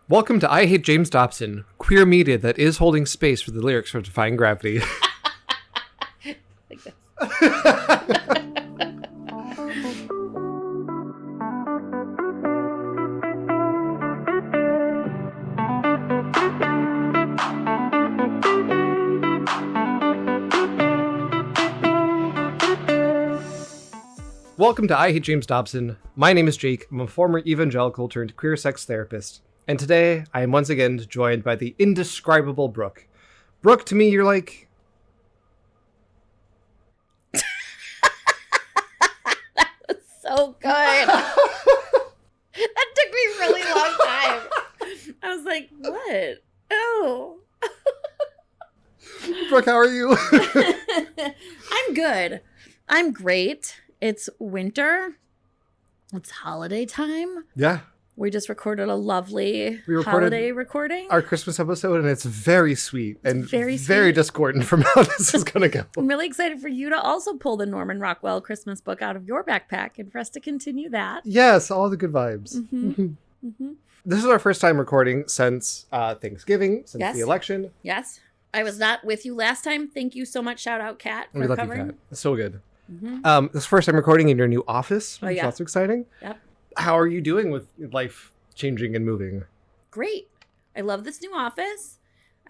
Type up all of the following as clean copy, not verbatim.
Welcome to I Hate James Dobson, queer media that is holding space for the lyrics for Defying Gravity. Like this. Welcome to I Hate James Dobson. My name is Jake. I'm a former evangelical turned queer sex therapist. And today, I am once again joined by the indescribable Brooke. Brooke, to me, you're like... That was so good. That took me a really long time. I was like, what? Oh. Brooke, how are you? I'm good. I'm great. It's winter. It's holiday time. Yeah. We just recorded a lovely recorded holiday recording. Our Christmas episode, and it's very sweet and very very sweet. Discordant from how this is going to go. I'm really excited for you to also pull the Norman Rockwell Christmas book out of your backpack and for us to continue that. Yes, all the good vibes. Mm-hmm. Mm-hmm. This is our first time recording since Thanksgiving, since the election. Yes. I was not with you last time. Thank you so much. Shout out, Kat, for We love covering. you, Kat. It's so good. Mm-hmm. This is the first time recording in your new office, which is yeah. also exciting. Yep. How are you doing with life changing and moving? Great. I love this new office.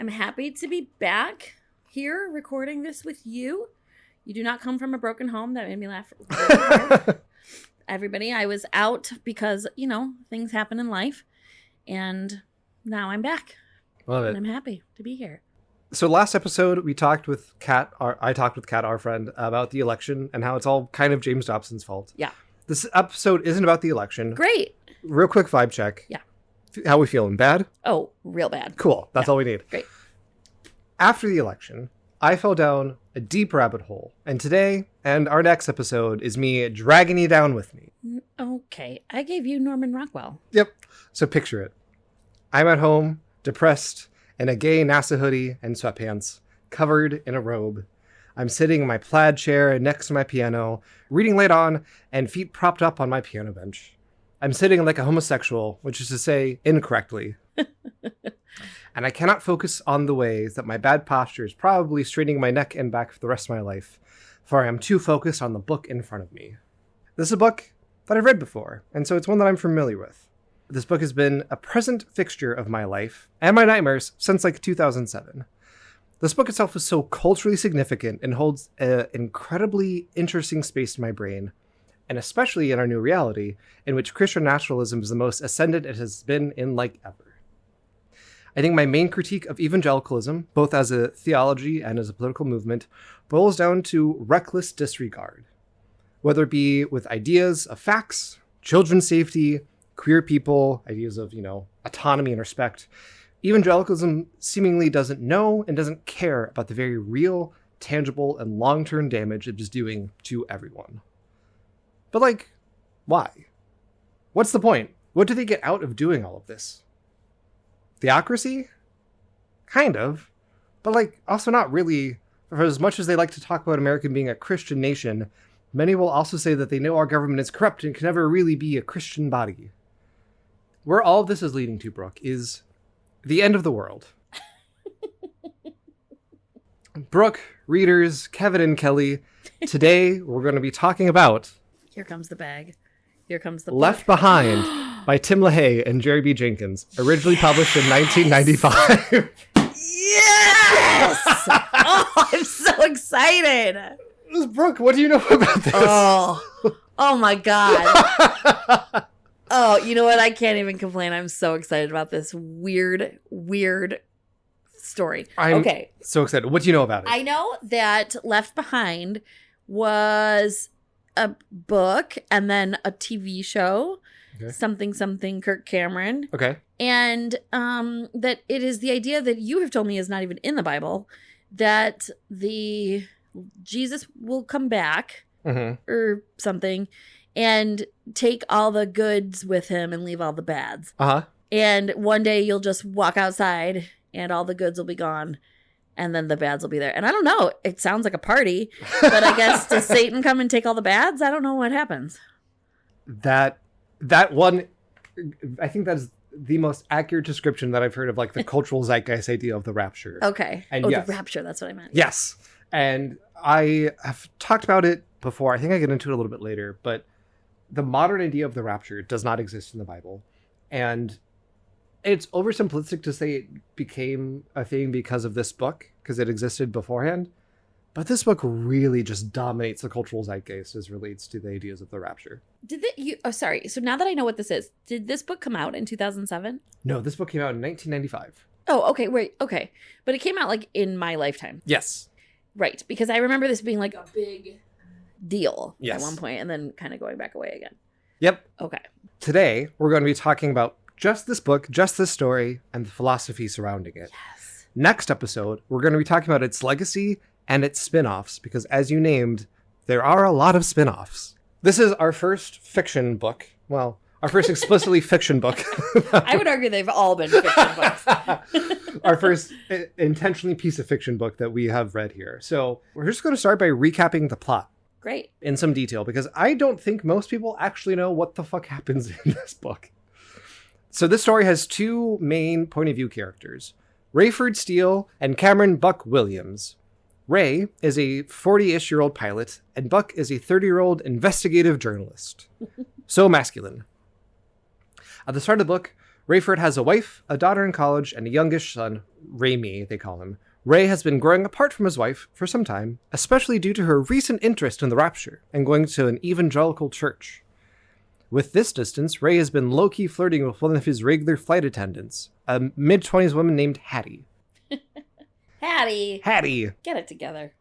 I'm happy to be back here recording this with you. You do not come from a broken home. That made me laugh. Everybody, I was out because, things happen in life. And now I'm back. Love it. And I'm happy to be here. So last episode, we talked with Kat, I talked with Kat, our friend, about the election and how it's all kind of James Dobson's fault. Yeah. This episode isn't about the election. Great. Real quick vibe check. Yeah. How we feeling? Bad? Oh, real bad. Cool. That's all we need. Great. After the election, I fell down a deep rabbit hole. And today, and our next episode, is me dragging you down with me. Okay. I gave you Norman Rockwell. Yep. So picture it. I'm at home, depressed, in a gay NASA hoodie and sweatpants, covered in a robe. I'm sitting in my plaid chair next to my piano, reading light on, and feet propped up on my piano bench. I'm sitting like a homosexual, which is to say, incorrectly. And I cannot focus on the ways that my bad posture is probably straightening my neck and back for the rest of my life, for I am too focused on the book in front of me. This is a book that I've read before, and so it's one that I'm familiar with. This book has been a present fixture of my life and my nightmares since 2007. This book itself is so culturally significant and holds an incredibly interesting space in my brain, and especially in our new reality, in which Christian nationalism is the most ascendant it has been in ever. I think my main critique of evangelicalism, both as a theology and as a political movement, boils down to reckless disregard. Whether it be with ideas of facts, children's safety, queer people, ideas of, autonomy and respect, evangelicalism seemingly doesn't know and doesn't care about the very real, tangible, and long-term damage it is doing to everyone. But, why? What's the point? What do they get out of doing all of this? Theocracy? Kind of. But, also not really. For as much as they like to talk about America being a Christian nation, many will also say that they know our government is corrupt and can never really be a Christian body. Where all of this is leading to, Brooke, is the end of the world. Brooke, readers, Kevin and Kelly, today we're going to be talking about... Here comes the bag. Here comes the Left book. Behind by Tim LaHaye and Jerry B. Jenkins, originally published in 1995. Yes! Oh, I'm so excited. Brooke, what do you know about this? Oh my God. Oh, you know what? I can't even complain. I'm so excited about this weird story. I'm okay. so excited. What do you know about it? I know that Left Behind was a book and then a TV show. Okay. Something Kirk Cameron. Okay. And that it is the idea that you have told me is not even in the Bible, that the Jesus will come back or something and take all the goods with him and leave all the bads. And one day you'll just walk outside and all the goods will be gone and then the bads will be there. And I don't know. It sounds like a party, but I guess does Satan come and take all the bads? I don't know what happens. That one, I think that's the most accurate description that I've heard of like the cultural zeitgeist idea of the rapture. Okay. And the rapture. That's what I meant. Yes. And I have talked about it before. I think I get into it a little bit later, but the modern idea of the rapture does not exist in the Bible. And it's oversimplistic to say it became a thing because of this book, because it existed beforehand. But this book really just dominates the cultural zeitgeist as relates to the ideas of the rapture. Sorry. So now that I know what this is, did this book come out in 2007? No, this book came out in 1995. Oh, okay. Wait. Okay. But it came out like in my lifetime. Yes. Right. Because I remember this being like a big deal yes. at one point and then kind of going back away again. Yep. Okay. Today, we're going to be talking about just this book, just this story, and the philosophy surrounding it. Yes. Next episode, we're going to be talking about its legacy and its spin-offs, because as you named, there are a lot of spin-offs. This is our first fiction book. Well, our first explicitly fiction book. I would argue they've all been fiction books. Our first intentionally piece of fiction book that we have read here. So we're just going to start by recapping the plot. Great. In some detail, because I don't think most people actually know what the fuck happens in this book. So this story has two main point of view characters, Rayford Steele and Cameron Buck Williams. Ray is a 40-ish-year-old pilot, and Buck is a 30-year-old investigative journalist. So masculine. At the start of the book, Rayford has a wife, a daughter in college, and a youngish son, Rayme, they call him. Ray has been growing apart from his wife for some time, especially due to her recent interest in the rapture and going to an evangelical church. With this distance, Ray has been low-key flirting with one of his regular flight attendants, a mid-20s woman named Hattie. Hattie! Get it together.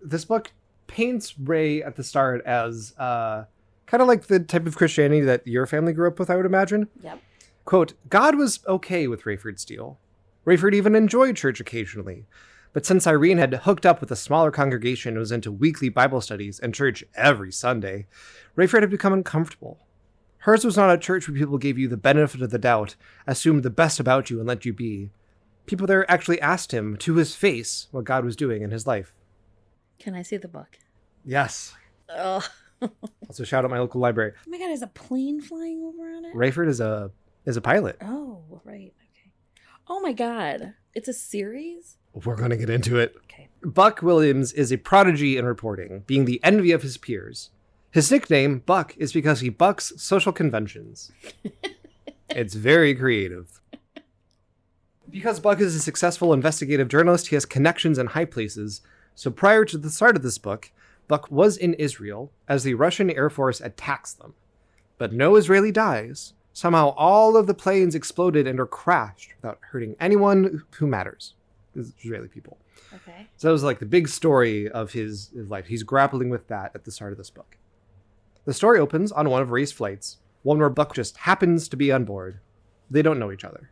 This book paints Ray at the start as kind of like the type of Christianity that your family grew up with, I would imagine. Yep. Quote, God was okay with Rayford Steele. Rayford even enjoyed church occasionally. But since Irene had hooked up with a smaller congregation and was into weekly Bible studies and church every Sunday, Rayford had become uncomfortable. Hers was not a church where people gave you the benefit of the doubt, assumed the best about you, and let you be. People there actually asked him to his face what God was doing in his life. Can I see the book? Yes. Oh. Also shout out my local library. Oh my God, is a plane flying over on it? Rayford is a pilot. Oh, right. Okay. Oh my God. It's a series? We're going to get into it. Okay. Buck Williams is a prodigy in reporting, being the envy of his peers. His nickname, Buck, is because he bucks social conventions. It's very creative. Because Buck is a successful investigative journalist, he has connections in high places. So prior to the start of this book, Buck was in Israel as the Russian Air Force attacks them. But no Israeli dies. Somehow all of the planes exploded and are crashed without hurting anyone who matters. Israeli people. Okay. So that was like the big story of his life. He's grappling with that at the start of this book. The story opens on one of Ray's flights, one where Buck just happens to be on board. They don't know each other.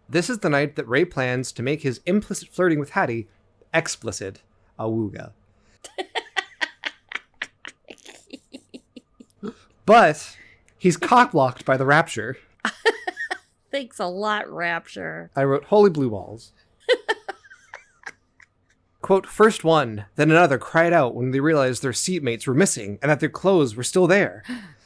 This is the night that Ray plans to make his implicit flirting with Hattie explicit, awooga. But he's cock-blocked by the rapture. Thanks a lot, rapture. I wrote holy blue balls. Quote, first one, then another cried out when they realized their seatmates were missing and that their clothes were still there.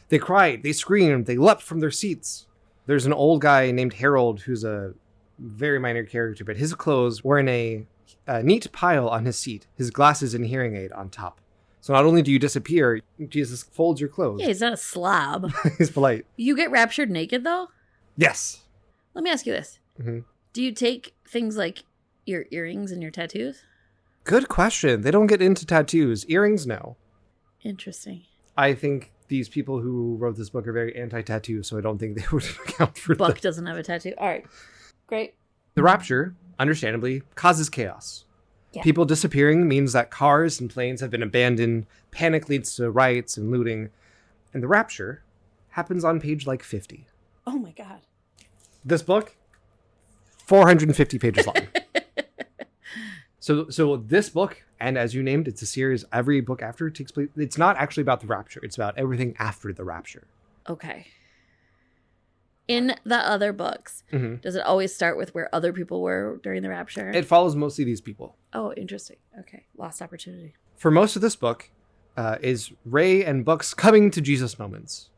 They cried, they screamed, they leapt from their seats. There's an old guy named Harold who's a very minor character, but his clothes were in a neat pile on his seat, his glasses and hearing aid on top. So not only do you disappear, Jesus folds your clothes. Yeah, he's not a slob. He's polite. You get raptured naked, though? Yes. Let me ask you this. Mm-hmm. Do you take things like your earrings and your tattoos? Good question. They don't get into tattoos. Earrings, no. Interesting. I think these people who wrote this book are very anti-tattoo, so I don't think they would account for Buck doesn't have a tattoo. All right. Great. The rapture, understandably, causes chaos. Yeah. People disappearing means that cars and planes have been abandoned. Panic leads to riots and looting. And the rapture happens on page like 50. Oh my God. This book, 450 pages long. So this book, and as you named, it's a series. Every book after it takes place. It's not actually about the rapture. It's about everything after the rapture. Okay. In the other books, does it always start with where other people were during the rapture? It follows mostly these people. Oh, interesting. Okay. Lost opportunity. For most of this book is Ray and Buck's coming to Jesus moments.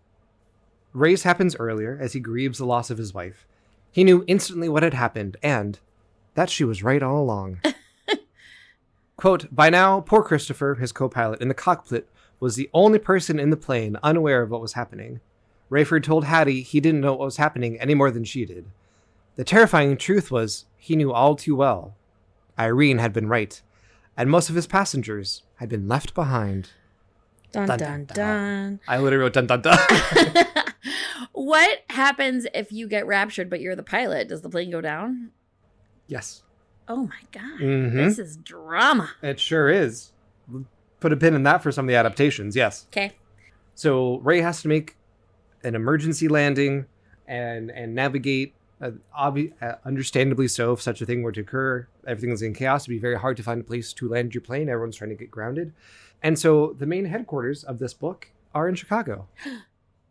Ray's happens earlier as he grieves the loss of his wife, He knew instantly what had happened and that she was right all along. Quote, by now, poor Christopher, his co-pilot in the cockpit, was the only person in the plane unaware of what was happening. Rayford told Hattie he didn't know what was happening any more than she did. The terrifying truth was he knew all too well. Irene had been right, and most of his passengers had been left behind. Dun, dun, dun, dun. I literally wrote dun, dun, dun. What happens if you get raptured, but you're the pilot? Does the plane go down? Yes. Oh my God. Mm-hmm. This is drama. It sure is. Put a pin in that for some of the adaptations, yes. Okay. So Ray has to make an emergency landing and navigate, understandably so, if such a thing were to occur. Everything's in chaos. It'd be very hard to find a place to land your plane. Everyone's trying to get grounded. And so the main headquarters of this book are in Chicago.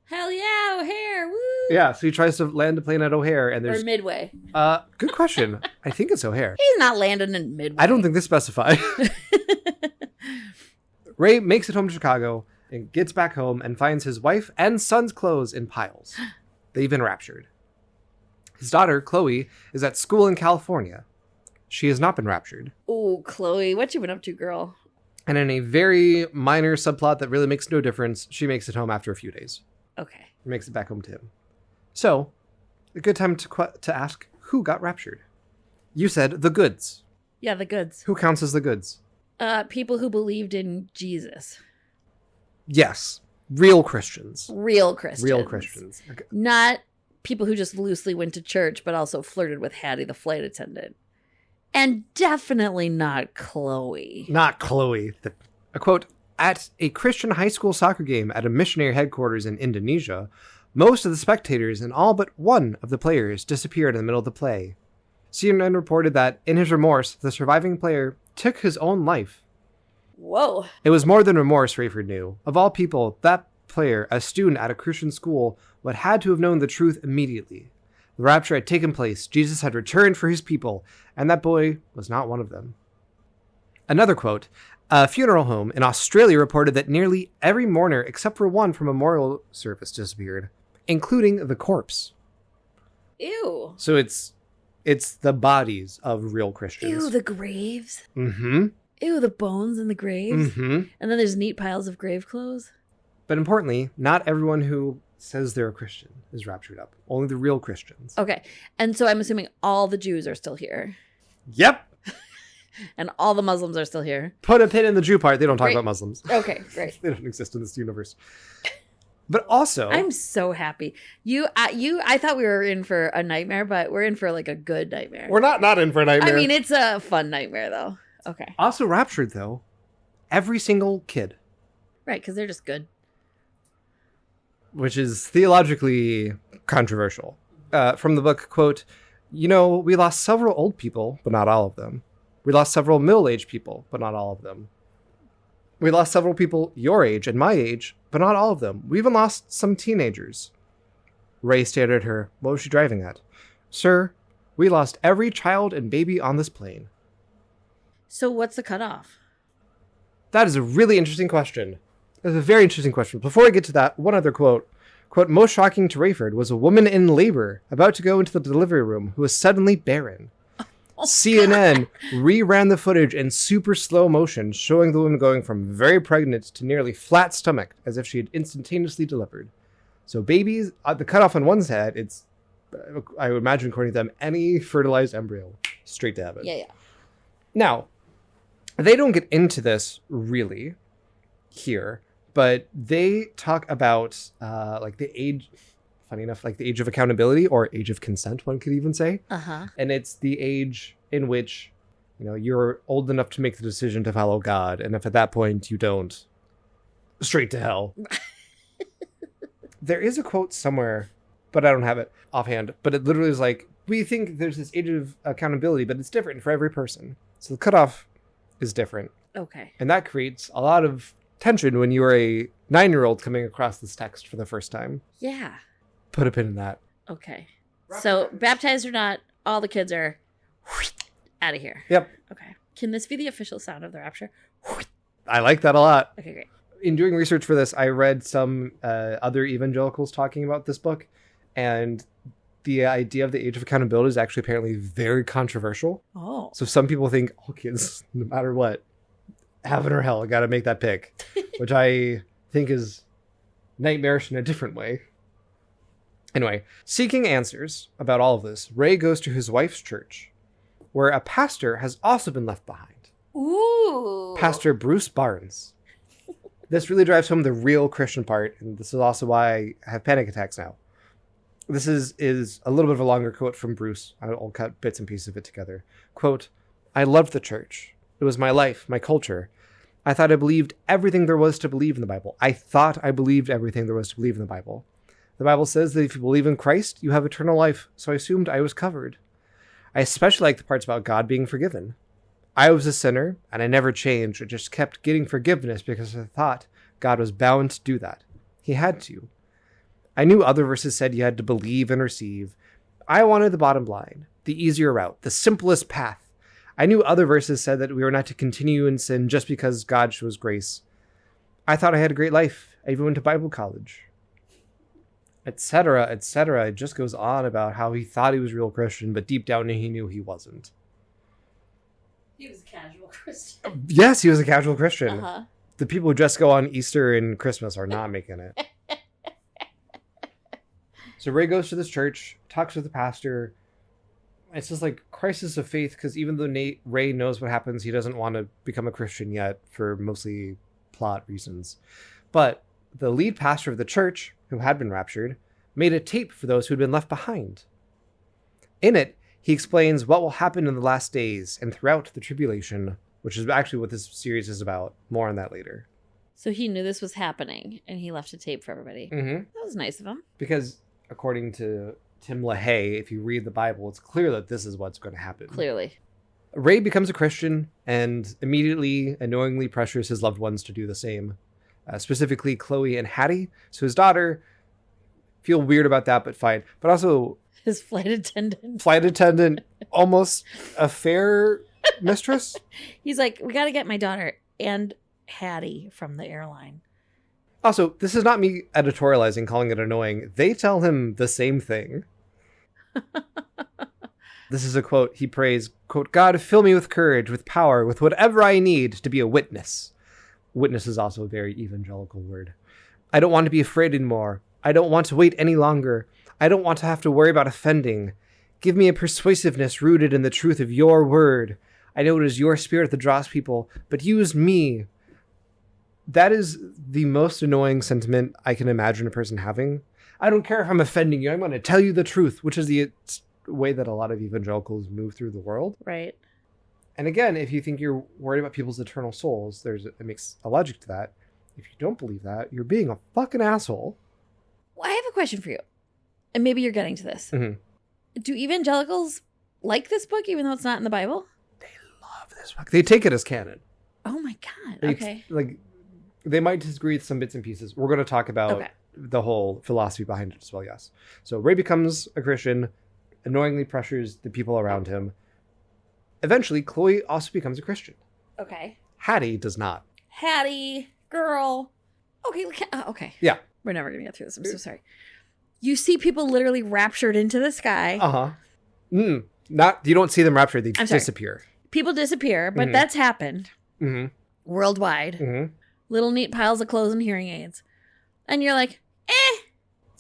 Hell yeah, O'Hare. Woo! Yeah, so he tries to land a plane at O'Hare, and there's... Or Midway. Good question. I think it's O'Hare. He's not landing in Midway. I don't think they specify. Ray makes it home to Chicago and gets back home and finds his wife and son's clothes in piles. They've been raptured. His daughter, Chloe, is at school in California. She has not been raptured. Oh, Chloe, what you been up to, girl? And in a very minor subplot that really makes no difference, she makes it home after a few days. Okay. Makes it back home to him. So, a good time to ask, who got raptured? You said the goods. Yeah, the goods. Who counts as the goods? People who believed in Jesus. Yes. Real Christians. Real Christians. Real Christians. Okay. Not people who just loosely went to church, but also flirted with Hattie, the flight attendant. And definitely not Chloe. Not Chloe. A quote, at a Christian high school soccer game at a missionary headquarters in Indonesia, most of the spectators and all but one of the players disappeared in the middle of the play. CNN reported that, in his remorse, the surviving player took his own life. Whoa. It was more than remorse, Rayford knew. Of all people, that player, a student at a Christian school, would had to have known the truth immediately. The rapture had taken place, Jesus had returned for his people, and that boy was not one of them. Another quote, a funeral home in Australia reported that nearly every mourner except for one from a memorial service disappeared, including the corpse. Ew. So it's the bodies of real Christians. Ew, the graves. Mm-hmm. Ew, the bones in the graves. Mm-hmm. And then there's neat piles of grave clothes. But importantly, not everyone who says they're a Christian is raptured up. Only the real Christians. Okay. And so I'm assuming all the Jews are still here. Yep. And all the Muslims are still here. Put a pin in the Jew part. They don't talk Great. about Muslims. Okay, great. They don't exist in this universe. But also... I'm so happy. I thought we were in for a nightmare, but we're in for like a good nightmare. We're not in for a nightmare. I mean, it's a fun nightmare, though. Okay. Also raptured, though, every single kid. Right, because they're just good. Which is theologically controversial. From the book, quote, we lost several old people, but not all of them. We lost several middle-aged people, but not all of them. We lost several people your age and my age, but not all of them. We even lost some teenagers. Ray stared at her. What was she driving at? Sir, we lost every child and baby on this plane. So what's the cutoff? That is a really interesting question. That's a very interesting question. Before I get to that, one other quote. Quote, most shocking to Rayford was a woman in labor about to go into the delivery room who was suddenly barren. Oh, CNN reran the footage in super slow motion, showing the woman going from very pregnant to nearly flat stomach, as if she had instantaneously delivered. So babies, the cutoff on one's head, it's, I would imagine, according to them, any fertilized embryo, straight to heaven. Yeah. Now, they don't get into this really here, but they talk about like the age, funny enough, like the age of accountability or age of consent, one could even say. Uh-huh. And it's the age in which, you're old enough to make the decision to follow God. And if at that point you don't, straight to hell. There is a quote somewhere, but I don't have it offhand. But it literally is like, we think there's this age of accountability, but it's different for every person. So the cutoff is different. Okay. And that creates a lot of tension when you are a 9-year-old coming across this text for the first time. Yeah. Put a pin in that. Okay. So, baptized or not, all the kids are out of here. Yep. Okay. Can this be the official sound of the rapture? I like that a lot. Okay, great. In doing research for this, I read some other evangelicals talking about this book, and the idea of the age of accountability is actually apparently very controversial. Oh. So some people think, oh, kids, no matter what, heaven or hell, I got to make that pick, which I think is nightmarish in a different way. Anyway, seeking answers about all of this, Ray goes to his wife's church, where a pastor has also been left behind. Ooh. Pastor Bruce Barnes. This really drives home the real Christian part, and this is also why I have panic attacks now. This is a little bit of a longer quote from Bruce. I'll cut bits and pieces of it together. Quote, "I loved the church. It was my life, my culture. I thought I believed everything there was to believe in the Bible. I thought I believed everything there was to believe in the Bible. The Bible says that if you believe in Christ, you have eternal life, so I assumed I was covered. I especially like the parts about God being forgiven. I was a sinner, and I never changed. I just kept getting forgiveness because I thought God was bound to do that. He had to. I knew other verses said you had to believe and receive. I wanted the bottom line, the easier route, the simplest path. I knew other verses said that we were not to continue in sin just because God shows grace. I thought I had a great life. I even went to Bible college." Etc., etc. It just goes on about how he thought he was a real Christian, but deep down he knew he wasn't. He was a casual Christian. Yes, he was a casual Christian. Uh-huh. The people who just go on Easter and Christmas are not making it. So Ray goes to this church, talks with the pastor. It's just like crisis of faith, because even though Ray knows what happens, he doesn't want to become a Christian yet for mostly plot reasons. But the lead pastor of the church, who had been raptured, made a tape for those who had been left behind. In it, he explains what will happen in the last days and throughout the tribulation, which is actually what this series is about. More on that later. So he knew this was happening, and he left a tape for everybody. Mm-hmm. That was nice of him. Because according to Tim LaHaye, if you read the Bible, it's clear that this is what's going to happen. Clearly. Ray becomes a Christian and immediately and knowingly pressures his loved ones to do the same. Specifically Chloe and Hattie. So his daughter, feel weird about that, but fine. But also his flight attendant, almost a fair mistress. He's like, we got to get my daughter and Hattie from the airline. Also, this is not me editorializing, calling it annoying. They tell him the same thing. This is a quote. He prays, quote, "God, fill me with courage, with power, with whatever I need to be a witness." Witness is also a very evangelical word. "I don't want to be afraid anymore. I don't want to wait any longer. I don't want to have to worry about offending. Give me a persuasiveness rooted in the truth of your word. I know it is your spirit that draws people, but use me." That is the most annoying sentiment I can imagine a person having. I don't care if I'm offending you. I'm going to tell you the truth, which is the way that a lot of evangelicals move through the world. Right. And again, if you think you're worried about people's eternal souls, it makes a logic to that. If you don't believe that, you're being a fucking asshole. Well, I have a question for you. And maybe you're getting to this. Mm-hmm. Do evangelicals like this book, even though it's not in the Bible? They love this book. They take it as canon. Oh my God. Okay. They might disagree with some bits and pieces. We're going to talk about the whole philosophy behind it as well, yes. So Ray becomes a Christian, annoyingly pressures the people around him. Eventually, Chloe also becomes a Christian. Okay. Hattie does not. Hattie, girl. Okay. Okay. Yeah. We're never going to get through this. I'm so sorry. You see people literally raptured into the sky. Uh-huh. You don't see them raptured. They disappear. People disappear, but that's happened. Mm-hmm. Worldwide. Mm-hmm. Little neat piles of clothes and hearing aids. And you're like,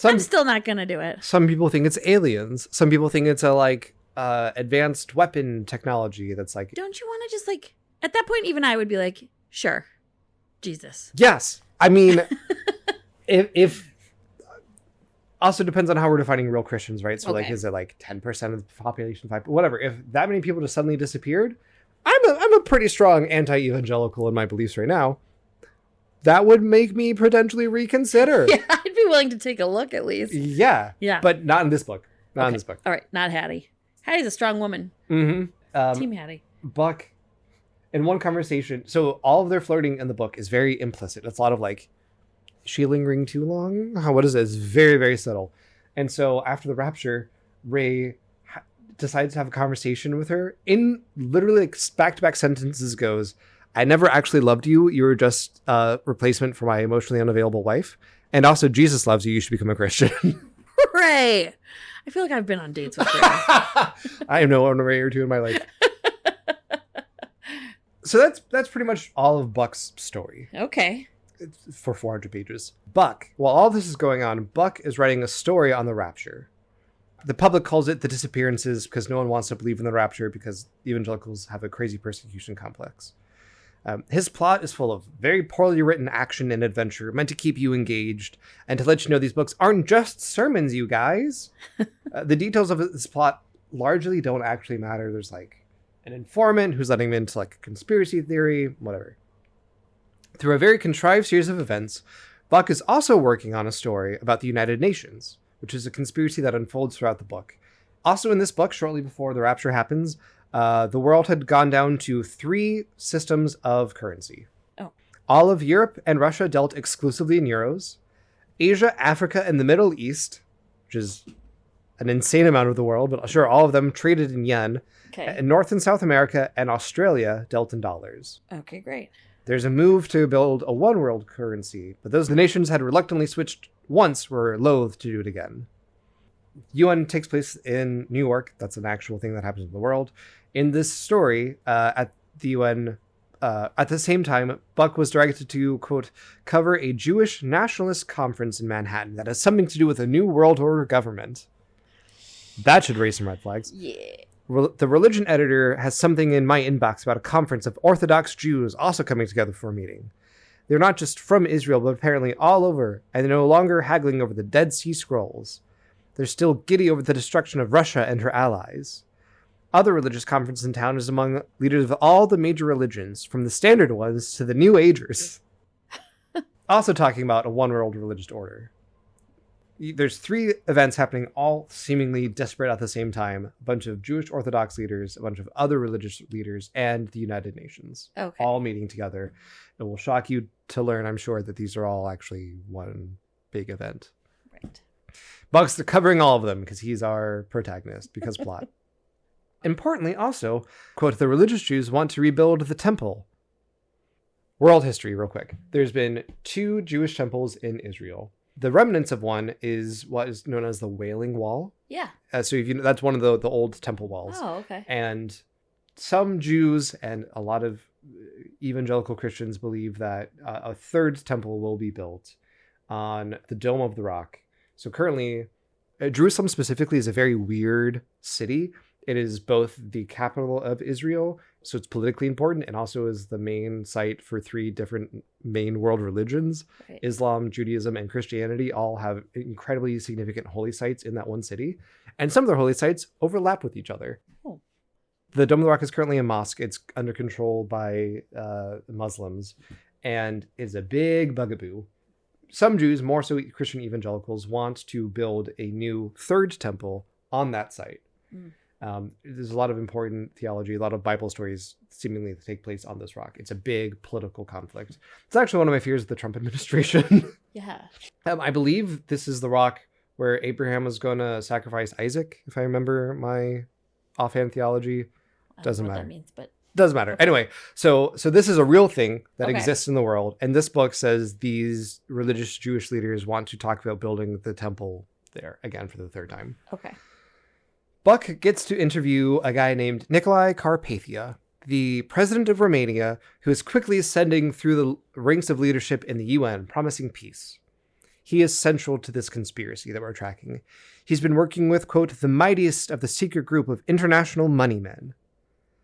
I'm still not going to do it. Some people think it's aliens. Some people think it's a advanced weapon technology that's like... Don't you want to just at that point, even I would be like, sure, Jesus. Yes. I mean, if also depends on how we're defining real Christians, right? So is it 10% of the population, 5%, whatever. If that many people just suddenly disappeared, I'm a pretty strong anti-evangelical in my beliefs right now. That would make me potentially reconsider. Yeah, I'd be willing to take a look at least. Yeah. Yeah. But not in this book. Not in this book. All right. Not Hattie. Hattie's a strong woman. Mm-hmm. Team Hattie. Buck, in one conversation, so all of their flirting in the book is very implicit. It's a lot of is she lingering too long? What is it? It's very, very subtle. And so after the rapture, Ray decides to have a conversation with her. In literally back-to-back sentences goes, "I never actually loved you. You were just a replacement for my emotionally unavailable wife. And also, Jesus loves you. You should become a Christian." Right. I feel like I've been on dates with her. I am no one way or two in my life. So that's pretty much all of Buck's story. Okay. It's for 400 pages. Buck, while all this is going on, Buck is writing a story on the rapture. The public calls it the disappearances because no one wants to believe in the rapture because evangelicals have a crazy persecution complex. His plot is full of very poorly written action and adventure meant to keep you engaged and to let you know these books aren't just sermons, you guys. The details of this plot largely don't actually matter. There's like an informant who's letting him into like a conspiracy theory, whatever. Through a very contrived series of events, Buck is also working on a story about the United Nations, which is a conspiracy that unfolds throughout the book. Also in this book, shortly before the rapture happens, the world had gone down to 3 systems of currency. Oh. All of Europe and Russia dealt exclusively in euros. Asia, Africa, and the Middle East, which is an insane amount of the world, but sure, all of them traded in yen. Okay. And North and South America and Australia dealt in dollars. Okay, great. There's a move to build a one world currency, but those the nations had reluctantly switched once were loath to do it again. UN takes place in New York. That's an actual thing that happens in the world. In this story, at the UN, at the same time, Buck was directed to, quote, cover a Jewish nationalist conference in Manhattan that has something to do with a new world order government. That should raise some red flags. Yeah. The religion editor has something in my inbox about a conference of Orthodox Jews also coming together for a meeting. They're not just from Israel, but apparently all over, and they're no longer haggling over the Dead Sea Scrolls. They're still giddy over the destruction of Russia and her allies. Other religious conference in town is among leaders of all the major religions, from the standard ones to the New Agers. Also talking about a one-world religious order. There's 3 events happening, all seemingly disparate at the same time. A bunch of Jewish Orthodox leaders, a bunch of other religious leaders, and the United Nations. Okay. All meeting together. It will shock you to learn, I'm sure, that these are all actually one big event. Right. Buck's covering all of them because he's our protagonist, because plot. Importantly, also, quote, the religious Jews want to rebuild the temple. World history, real quick. There's been 2 Jewish temples in Israel. The remnants of one is what is known as the Wailing Wall. Yeah. So if you that's one of the old temple walls. Oh, okay. And some Jews and a lot of evangelical Christians believe that a 3rd temple will be built on the Dome of the Rock. So currently, Jerusalem specifically is a very weird city. It is both the capital of Israel, so it's politically important, and also is the main site for 3 different main world religions. Right. Islam, Judaism, and Christianity all have incredibly significant holy sites in that one city. And some of their holy sites overlap with each other. Oh. The Dome of the Rock is currently a mosque. It's under control by Muslims, and is a big bugaboo. Some Jews, more so Christian evangelicals, want to build a new 3rd temple on that site. Mm. There's a lot of important theology, a lot of Bible stories seemingly that take place on this rock. It's a big political conflict. It's actually one of my fears of the Trump administration. Yeah. I believe this is the rock where Abraham was going to sacrifice Isaac, if I remember my offhand theology. Doesn't matter. What that means, but doesn't matter. Okay. Anyway, so this is a real thing that exists in the world. And this book says these religious Jewish leaders want to talk about building the temple there again for the 3rd time. Okay. Buck gets to interview a guy named Nicolae Carpathia, the president of Romania, who is quickly ascending through the ranks of leadership in the UN, promising peace. He is central to this conspiracy that we're tracking. He's been working with, quote, the mightiest of the secret group of international money men.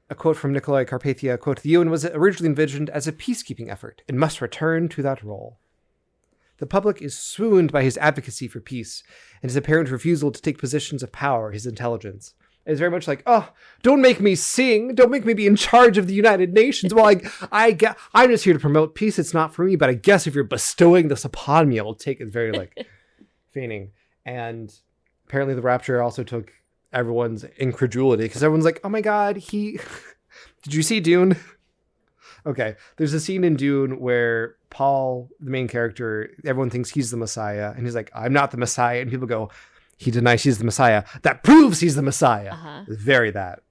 A quote from Nicolae Carpathia, quote, the UN was originally envisioned as a peacekeeping effort and must return to that role. The public is swooned by his advocacy for peace and his apparent refusal to take positions of power, his intelligence. It's very much like, oh, don't make me sing. Don't make me be in charge of the United Nations. Well, I'm just here to promote peace. It's not for me. But I guess if you're bestowing this upon me, I'll take it. Very like feigning. And apparently the rapture also took everyone's incredulity because everyone's like, oh my God, did you see Dune? Okay. There's a scene in Dune where Paul, the main character, everyone thinks he's the Messiah. And he's like, I'm not the Messiah. And people go, he denies he's the Messiah. That proves he's the Messiah. Uh-huh. It's very that.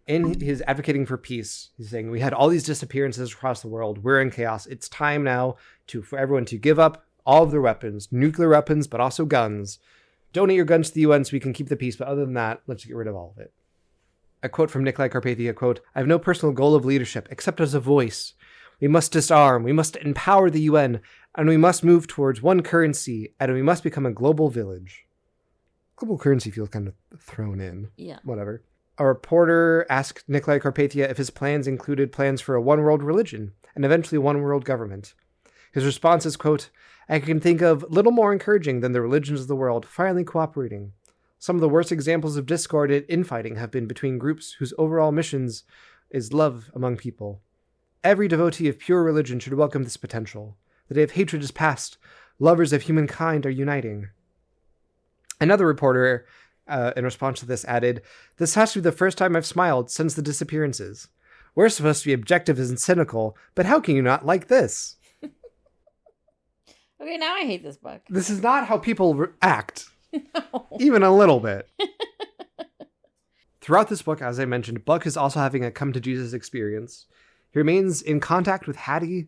In his advocating for peace, he's saying, we had all these disappearances across the world. We're in chaos. It's time now for everyone to give up all of their weapons, nuclear weapons, but also guns, Donate your guns to the UN so we can keep the peace, but other than that, let's get rid of all of it. A quote from Nikolai Carpathia, quote, I have no personal goal of leadership except as a voice. We must disarm, we must empower the UN, and we must move towards one currency, and we must become a global village. Global currency feels kind of thrown in. Yeah. Whatever. A reporter asked Nikolai Carpathia if his plans included plans for a one-world religion and eventually one-world government. His response is, quote, I can think of little more encouraging than the religions of the world finally cooperating. Some of the worst examples of discord and infighting have been between groups whose overall missions is love among people. Every devotee of pure religion should welcome this potential. The day of hatred is past. Lovers of humankind are uniting. Another reporter, in response to this, added, This has to be the first time I've smiled since the disappearances. We're supposed to be objective and cynical, but how can you not like this? Okay, now I hate this book. This is not how people act. No. Even a little bit. Throughout this book, as I mentioned, Buck is also having a come-to-Jesus experience. He remains in contact with Hattie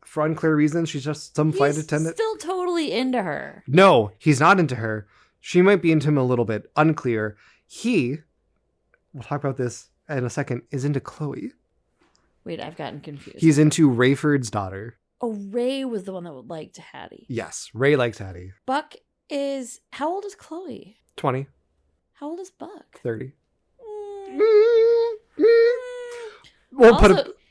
for unclear reasons. She's just some flight attendant. Still totally into her. No, he's not into her. She might be into him a little bit. Unclear. He, we'll talk about this in a second, is into Chloe. Wait, I've gotten confused. He's into Rayford's daughter. Oh, Ray was the one that liked Hattie. Yes, Ray likes Hattie. Buck is... How old is Chloe? 20. How old is Buck? 30. We'll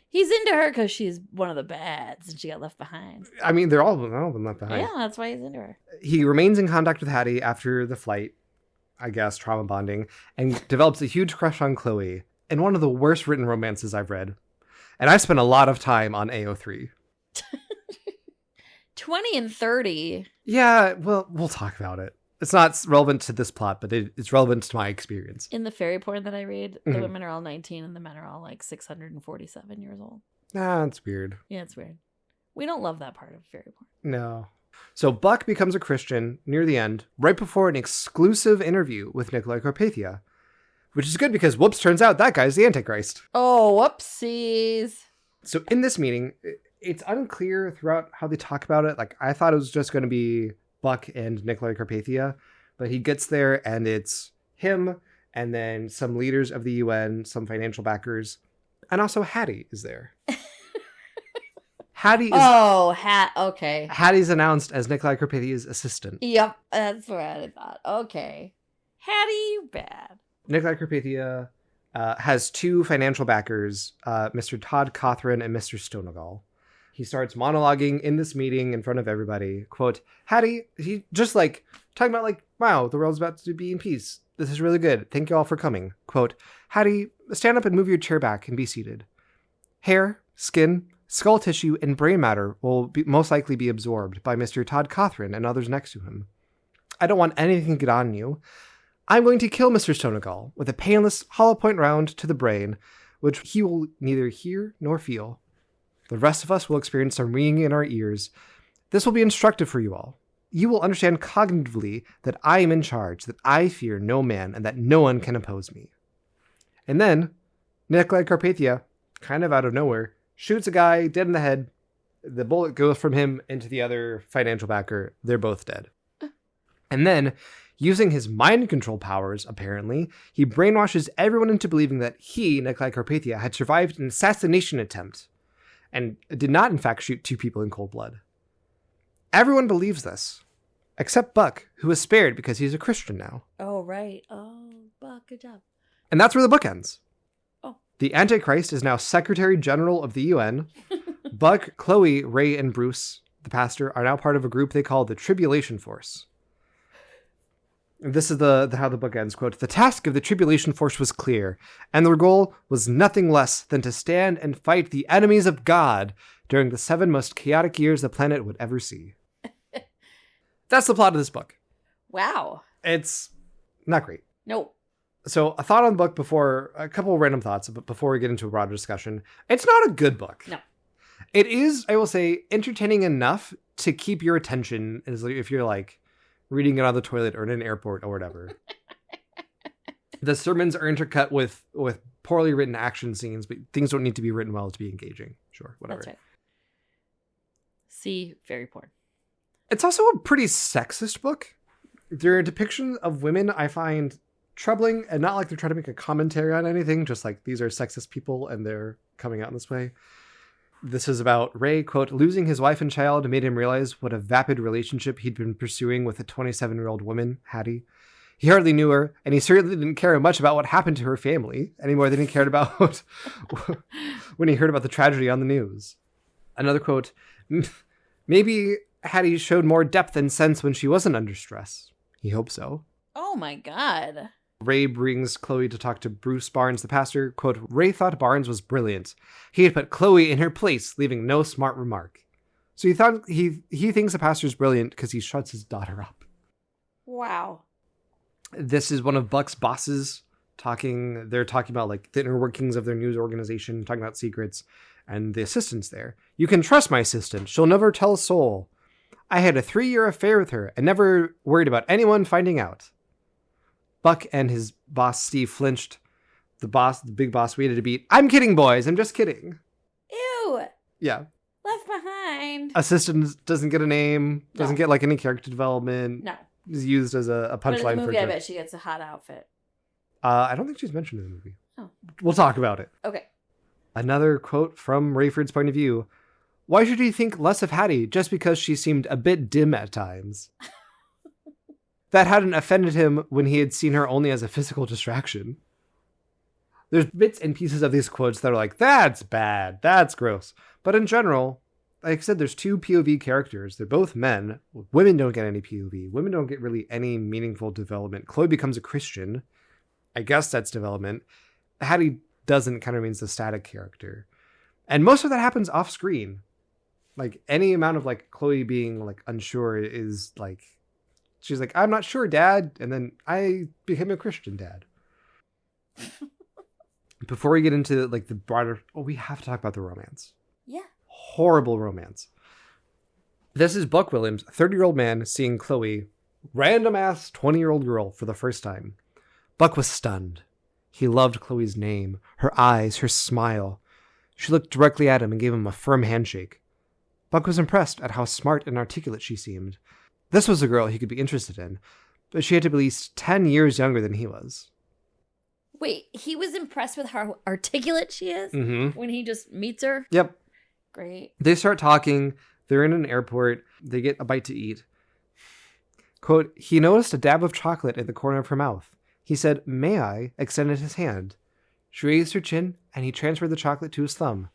he's into her because she's one of the bads and she got left behind. I mean, all of them left behind. Yeah, that's why he's into her. He remains in contact with Hattie after the flight, I guess, trauma bonding, and develops a huge crush on Chloe in one of the worst written romances I've read. And I've spent a lot of time on AO3. 20 and 30. Yeah, well, we'll talk about it. It's not relevant to this plot, but it's relevant to my experience. In the fairy porn that I read, the women are all 19 and the men are all like 647 years old. Ah, that's weird. Yeah, it's weird. We don't love that part of fairy porn. No. So Buck becomes a Christian near the end, right before an exclusive interview with Nikolai Carpathia, which is good because, whoops, turns out that guy's the Antichrist. Oh, whoopsies. So in this meeting, it's unclear throughout how they talk about it. Like, I thought it was just going to be Buck and Nikolai Carpathia, but he gets there and it's him and then some leaders of the UN, some financial backers, and also Hattie is there. Hattie is... okay. Hattie's announced as Nikolai Carpathia's assistant. Yep, that's what I thought. Okay. Hattie, you bad. Nikolai Carpathia has two financial backers, Mr. Todd Cothran and Mr. Stonegal. He starts monologuing in this meeting in front of everybody. Quote, Hattie, he just like talking about like, wow, the world's about to be in peace. This is really good. Thank you all for coming. Quote, Hattie, stand up and move your chair back and be seated. Hair, skin, skull tissue, and brain matter will most likely be absorbed by Mr. Todd Cothran and others next to him. I don't want anything to get on you. I'm going to kill Mr. Stonegal with a painless hollow point round to the brain, which he will neither hear nor feel. The rest of us will experience some ringing in our ears. This will be instructive for you all. You will understand cognitively that I am in charge, that I fear no man, and that no one can oppose me. And then, Nikolai Carpathia, kind of out of nowhere, shoots a guy dead in the head. The bullet goes from him into the other financial backer. They're both dead. And then, using his mind control powers, apparently, he brainwashes everyone into believing that he, Nikolai Carpathia, had survived an assassination attempt and did not, in fact, shoot two people in cold blood. Everyone believes this, except Buck, who is spared because he's a Christian now. Oh, right. Oh, Buck, good job. And that's where the book ends. Oh. The Antichrist is now Secretary General of the UN. Buck, Chloe, Ray, and Bruce, the pastor, are now part of a group they call the Tribulation Force. This is how the book ends. Quote, the task of the Tribulation Force was clear, and their goal was nothing less than to stand and fight the enemies of God during the 7 most chaotic years the planet would ever see. That's the plot of this book. Wow. It's not great. Nope. So a thought on the book a couple of random thoughts before we get into a broader discussion. It's not a good book. No. It is, I will say, entertaining enough to keep your attention if you're like reading it on the toilet or in an airport or whatever. The sermons are intercut with poorly written action scenes, but things don't need to be written well to be engaging. Sure, whatever. That's right. See fairy porn. It's also a pretty sexist book. Their depiction of women I find troubling, and not like they're trying to make a commentary on anything, just like these are sexist people and they're coming out in this way. This is about Ray, quote, losing his wife and child made him realize what a vapid relationship he'd been pursuing with a 27-year-old woman, Hattie. He hardly knew her, and he certainly didn't care much about what happened to her family any more than he cared about when he heard about the tragedy on the news. Another quote, maybe Hattie showed more depth and sense when she wasn't under stress. He hoped so. Oh my God. Ray brings Chloe to talk to Bruce Barnes, the pastor. Quote, Ray thought Barnes was brilliant. He had put Chloe in her place, leaving no smart remark. So he thinks the pastor's brilliant because he shuts his daughter up. Wow. This is one of Buck's bosses talking. They're talking about like the inner workings of their news organization, talking about secrets, and the assistant's there. You can trust my assistant. She'll never tell a soul. I had a 3-year affair with her and never worried about anyone finding out. Buck and his boss, Steve, flinched. The big boss, waited to beat. I'm kidding, boys. I'm just kidding. Ew. Yeah. Left behind. Assistant doesn't get a name. Doesn't get like any character development. No. Is used as a punchline. But in the movie, for I bet she gets a hot outfit. I don't think she's mentioned in the movie. Oh. We'll talk about it. Okay. Another quote from Rayford's point of view. Why should he think less of Hattie just because she seemed a bit dim at times? That hadn't offended him when he had seen her only as a physical distraction. There's bits and pieces of these quotes that are like, that's bad, that's gross. But in general, like I said, there's 2 POV characters. They're both men. Women don't get any POV. Women don't get really any meaningful development. Chloe becomes a Christian. I guess that's development. Hattie doesn't, kind of remains the static character. And most of that happens off screen. Like any amount of like Chloe being like unsure is like, she's like, I'm not sure, Dad. And then I became a Christian dad. Before we get into like the broader, we have to talk about the romance. Yeah. Horrible romance. This is Buck Williams, 30-year-old man, seeing Chloe, random-ass 20-year-old girl, for the first time. Buck was stunned. He loved Chloe's name, her eyes, her smile. She looked directly at him and gave him a firm handshake. Buck was impressed at how smart and articulate she seemed. This was a girl he could be interested in, but she had to be at least 10 years younger than he was. Wait, he was impressed with how articulate she is when he just meets her? Yep. Great. They start talking. They're in an airport. They get a bite to eat. Quote, he noticed a dab of chocolate at the corner of her mouth. He said, may I? Extended his hand. She raised her chin, and he transferred the chocolate to his thumb.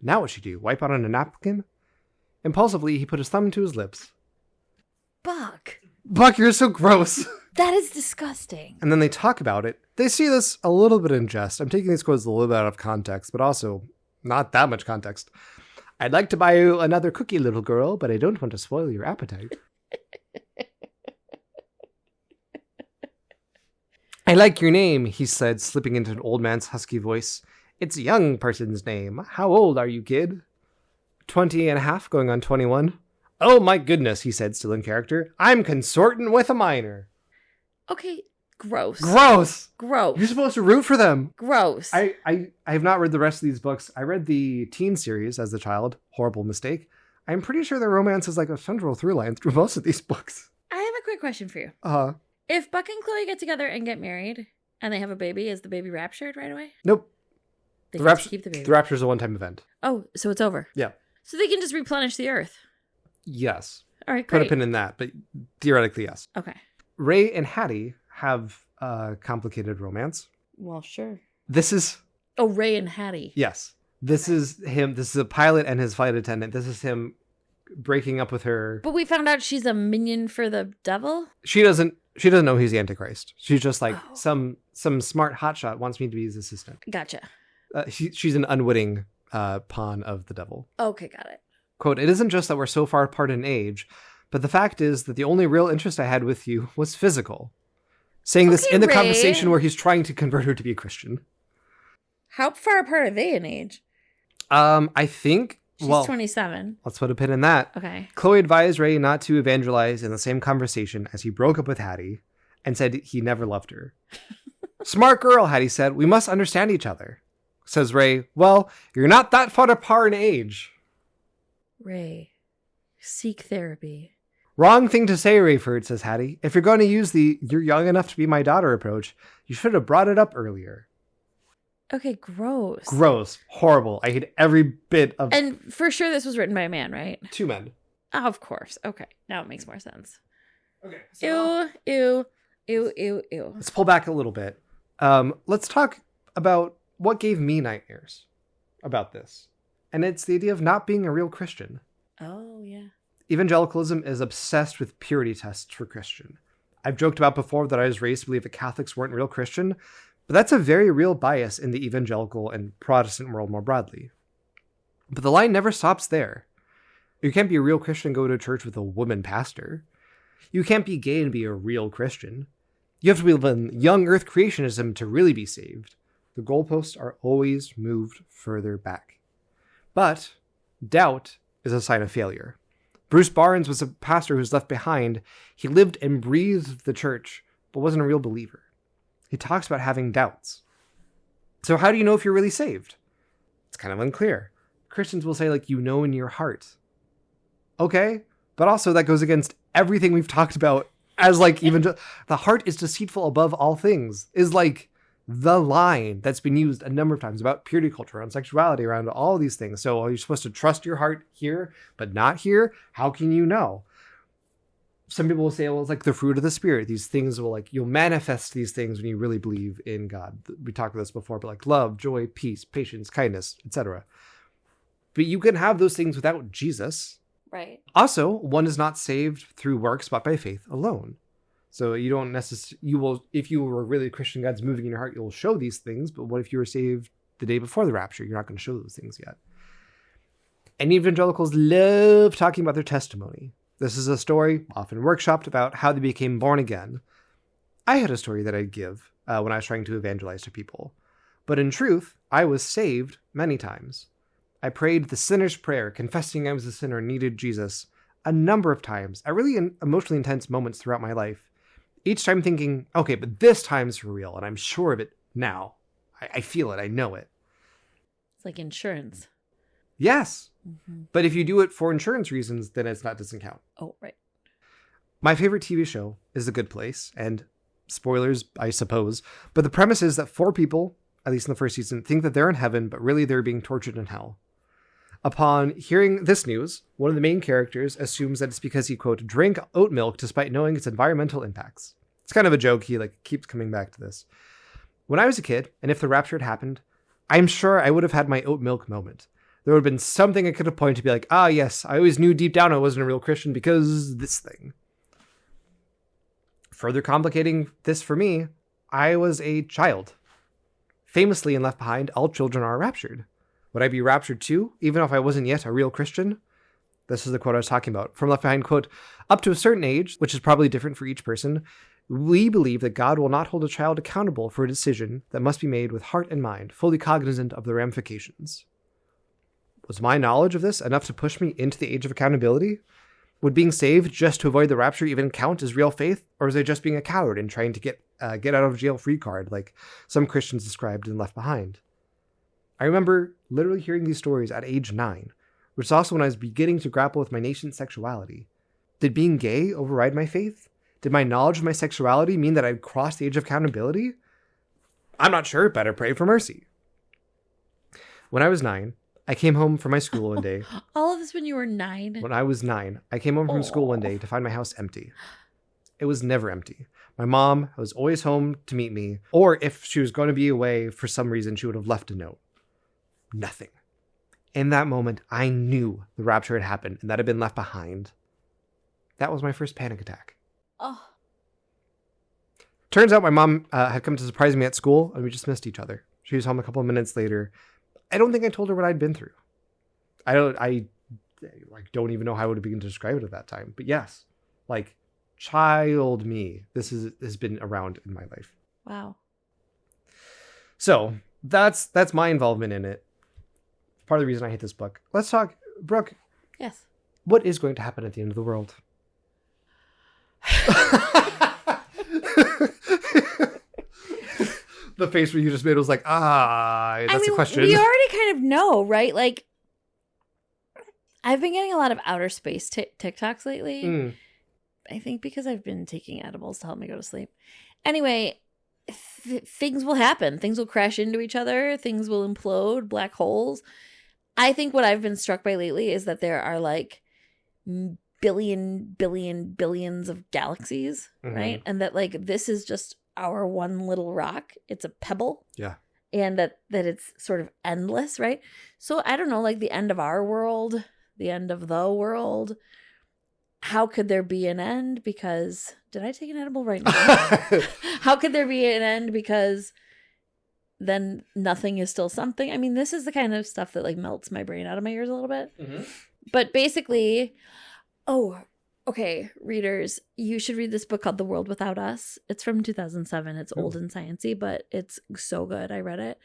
Now what'd she do? Wipe out on a napkin? Impulsively, he put his thumb to his lips. Buck, you're so gross. That is disgusting. And then they talk about it. They see this a little bit in jest. I'm taking these quotes a little bit out of context, but also not that much context. I'd like to buy you another cookie, little girl, but I don't want to spoil your appetite. I like your name, he said, slipping into an old man's husky voice. It's a young person's name. How old are you, kid? 20 and a half, going on 21. Oh my goodness, he said, still in character. I'm consorting with a minor. Okay, gross. Gross. Gross. You're supposed to root for them. Gross. I have not read the rest of these books. I read the teen series as a child. Horrible mistake. I'm pretty sure the romance is like a central through line through most of these books. I have a quick question for you. Uh-huh. If Buck and Chloe get together and get married and they have a baby, is the baby raptured right away? Nope. They get to keep the baby. The rapture is a one-time event. Oh, so it's over. Yeah. So they can just replenish the earth. Yes. All right, great. Put a pin in that, but theoretically, yes. Okay. Ray and Hattie have a complicated romance. Well, sure. This is... Oh, Ray and Hattie. Yes. This is him. This is a pilot and his flight attendant. This is him breaking up with her. But we found out she's a minion for the devil? She doesn't know he's the Antichrist. She's just like, some smart hotshot wants me to be his assistant. Gotcha. She's an unwitting pawn of the devil. Okay, got it. Quote, it isn't just that we're so far apart in age, but the fact is that the only real interest I had with you was physical. Saying this in the Ray. conversation where he's trying to convert her to be a Christian. How far apart are they in age? I think... She's 27. Let's put a pin in that. Okay. Chloe advised Ray not to evangelize in the same conversation as he broke up with Hattie and said he never loved her. Smart girl, Hattie said. We must understand each other. Says Ray, well, you're not that far apart in age. Ray, seek therapy. Wrong thing to say, Rayford, says Hattie. If you're going to use the "you're young enough to be my daughter" approach, you should have brought it up earlier. Okay, gross. Gross. Horrible. I hate every bit of... And for sure this was written by a man, right? 2 men. Oh, of course. Okay. Now it makes more sense. Okay. So Ew. let's pull back a little bit. Let's talk about what gave me nightmares about this. And it's the idea of not being a real Christian. Oh, yeah. Evangelicalism is obsessed with purity tests for Christian. I've joked about before that I was raised to believe that Catholics weren't real Christian, but that's a very real bias in the evangelical and Protestant world more broadly. But the line never stops there. You can't be a real Christian and go to a church with a woman pastor. You can't be gay and be a real Christian. You have to believe in young earth creationism to really be saved. The goalposts are always moved further back. But doubt is a sign of failure. Bruce Barnes was a pastor who was left behind. He lived and breathed the church, but wasn't a real believer. He talks about having doubts. So how do you know if you're really saved? It's kind of unclear. Christians will say, like, you know in your heart. Okay, but also that goes against everything we've talked about as, like, even the heart is deceitful above all things, is like the line that's been used a number of times about purity culture, around sexuality, around all these things. So are you supposed to trust your heart here, but not here? How can you know? Some people will say, well, it's like the fruit of the Spirit. These things will, like, you'll manifest these things when you really believe in God. We talked about this before, but like love, joy, peace, patience, kindness, etc. But you can have those things without Jesus. Right. Also, one is not saved through works, but by faith alone. So you don't necessarily, you will, if you were really a Christian, God's moving in your heart, you'll show these things. But what if you were saved the day before the rapture? You're not going to show those things yet. And evangelicals love talking about their testimony. This is a story, often workshopped, about how they became born again. I had a story that I'd give when I was trying to evangelize to people. But in truth, I was saved many times. I prayed the sinner's prayer, confessing I was a sinner and needed Jesus, a number of times, at really emotionally intense moments throughout my life. Each time thinking, okay, but this time's for real, and I'm sure of it now. I feel it, I know it. It's like insurance. Yes. Mm-hmm. But if you do it for insurance reasons, then doesn't count. Oh, right. My favorite TV show is The Good Place, and spoilers, I suppose, but the premise is that 4 people, at least in the first season, think that they're in heaven, but really they're being tortured in hell. Upon hearing this news, one of the main characters assumes that it's because he, quote, drank oat milk despite knowing its environmental impacts. It's kind of a joke. He keeps coming back to this. When I was a kid, and if the rapture had happened, I'm sure I would have had my oat milk moment. There would have been something I could have pointed to be like, yes, I always knew deep down I wasn't a real Christian because this thing. Further complicating this for me, I was a child. Famously in Left Behind, all children are raptured. Would I be raptured too, even if I wasn't yet a real Christian? This is the quote I was talking about. From Left Behind, quote, up to a certain age, which is probably different for each person, we believe that God will not hold a child accountable for a decision that must be made with heart and mind, fully cognizant of the ramifications. Was my knowledge of this enough to push me into the age of accountability? Would being saved just to avoid the rapture even count as real faith? Or was I just being a coward and trying to get out of jail free card like some Christians described in Left Behind? I remember literally hearing these stories at age 9, which is also when I was beginning to grapple with my nascent sexuality. Did being gay override my faith? Did my knowledge of my sexuality mean that I'd crossed the age of accountability? I'm not sure, better pray for mercy. When I was 9, I came home from my school one day. All of this when you were 9? When I was 9, I came home from school one day to find my house empty. It was never empty. My mom was always home to meet me, or if she was going to be away for some reason, she would have left a note. Nothing. In that moment, I knew the rapture had happened and that I'd been left behind. That was my first panic attack. Oh. Turns out my mom had come to surprise me at school and we just missed each other. She was home a couple of minutes later. I don't think I told her what I'd been through. I don't even know how I would begin to describe it at that time. But yes, child me, this has been around in my life. Wow. So that's my involvement in it. Part of the reason I hate this book. Let's talk, Brooke. Yes. What is going to happen at the end of the world? The face where you just made was like, that's a question. We already kind of know, right? I've been getting a lot of outer space TikToks lately. I think because I've been taking edibles to help me go to sleep. Anyway, things will happen. Things will crash into each other. Things will implode, black holes. I think what I've been struck by lately is that there are like billions of galaxies, right? And that like this is just our one little rock. It's a pebble. Yeah. And that it's sort of endless, right? So I don't know, like the end of our world, the end of the world. How could there be an end? Because did I take an edible right now? How could there be an end? Because then nothing is still something. I mean, this is the kind of stuff that like melts my brain out of my ears a little bit. But basically, okay, readers, you should read this book called The World Without Us. It's from 2007. It's old and sciencey, but it's so good. I read it.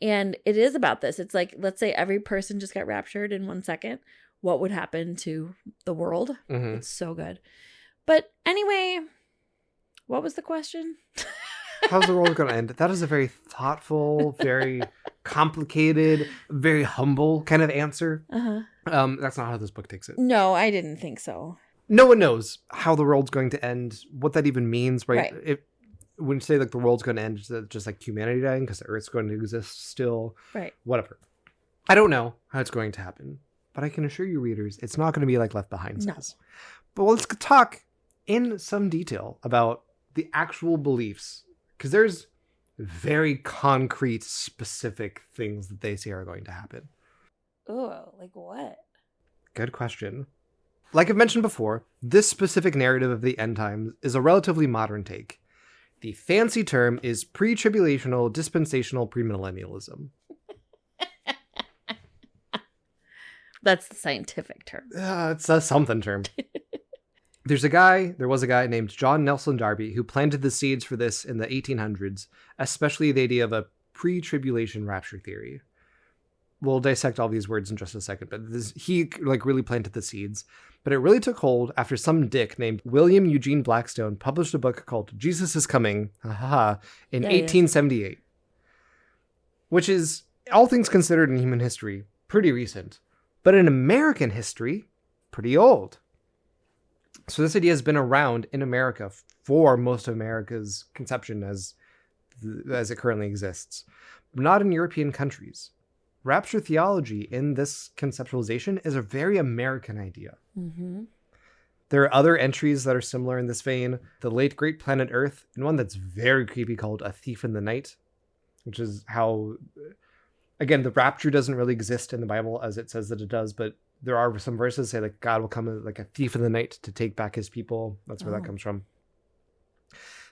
And it is about this. It's like, let's say every person just got raptured in 1 second. What would happen to the world? It's so good. But anyway, what was the question? How's the world going to end? That is a very thoughtful, very complicated, very humble kind of answer. That's not how this book takes it. No, I didn't think so. No one knows how the world's going to end, what that even means, right? When you say like the world's going to end, just like humanity dying because the Earth's going to exist still, right? Whatever. I don't know how it's going to happen, but I can assure you, readers, it's not going to be like Left Behind says. No. But let's talk in some detail about the actual beliefs, because there's very concrete, specific things that they say are going to happen. Oh, like what? Good question. Like I've mentioned before, this specific narrative of the end times is a relatively modern take. The fancy term is pre-tribulational dispensational premillennialism. That's the scientific term. It's a something term. There was a guy named John Nelson Darby who planted the seeds for this in the 1800s, especially the idea of a pre-tribulation rapture theory. We'll dissect all these words in just a second, but he really planted the seeds. But it really took hold after some dick named William Eugene Blackstone published a book called Jesus is Coming in 1878, which is, all things considered in human history, pretty recent. But in American history, pretty old. So this idea has been around in America for most of America's conception as it currently exists, but not in European countries. Rapture theology in this conceptualization is a very American idea. There are other entries that are similar in this vein. The Late Great Planet Earth, and one that's very creepy called A Thief in the Night, which is how, again, the rapture doesn't really exist in the Bible as it says that it does, but there are some verses that say like God will come like a thief in the night to take back his people. That's where that comes from.